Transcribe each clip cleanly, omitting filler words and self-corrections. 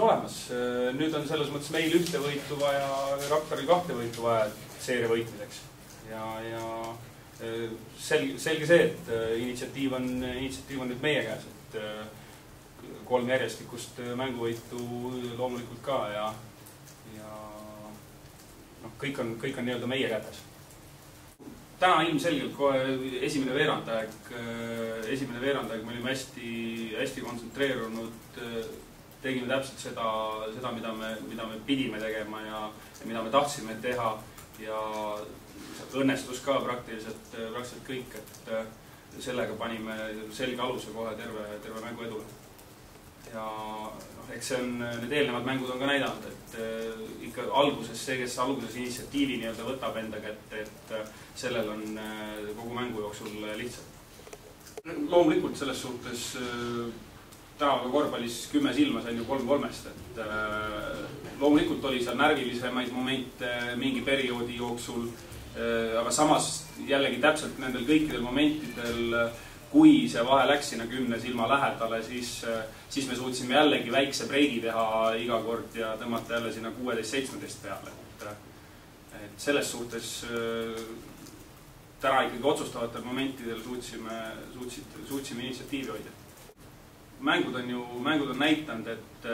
olemas. Nüüd on selles mõttes meil ühte võitu vaja, Rakveril 2 võitu vaja seeria võitmiseks. Ja selge see, et initsiatiiv on nüüd meie käes, et 3 järjestikust mänguvõitu loomulikult ka ja kõik on nii-öelda meie kätes. Täna ilmselgelt kohe esimene veerandaeg me olime hästi kontsentreerunud, tegime täpselt seda, mida me pidime tegema ja mida me tahtsime teha ja õnnestus ka praktiliselt kõik, et sellega panime selge aluse kohe terve mängu edule. Ja eks need eelnevad mängud on ka näidanud, et ikka alguses see, kes alguses initsiatiivi nii-öelda võtab enda kätte, et sellel on kogu mängu jooksul lihtsalt. Loomulikult selles suhtes tänapäeva korvpallis 10 silma sain ju 3-3-st, et loomulikult oli seal närvilisemaid momente mingi perioodi jooksul, aga samas jällegi täpselt nendel kõikidel momentidel, kui see vahe läks sinna 10 silma lähedale, siis me suutsime jällegi väikse breigi teha iga kord ja tõmmata jälle sinna 16-17 peale. Et selles suhtes täna ikkagi otsustavatel momentidel suutsime initsiatiivi hoida. Mängud on näitanud, et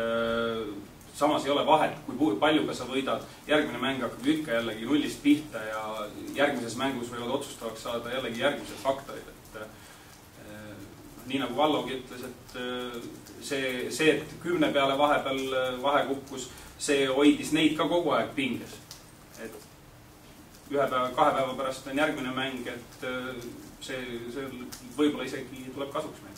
samas ei ole vahet, kui paljuga sa võidad. Järgmine mäng hakkab ikka jällegi nullist pihta ja järgmises mängus võivad otsustavaks saada jällegi järgmised faktorid. Nii nagu Vallogi ütles, et see, et 10 peale vahe kukkus, see hoidis neid ka kogu aeg pinges. Et 2 päeva pärast on järgmine mäng, et see võib-olla isegi tuleb kasuks meil.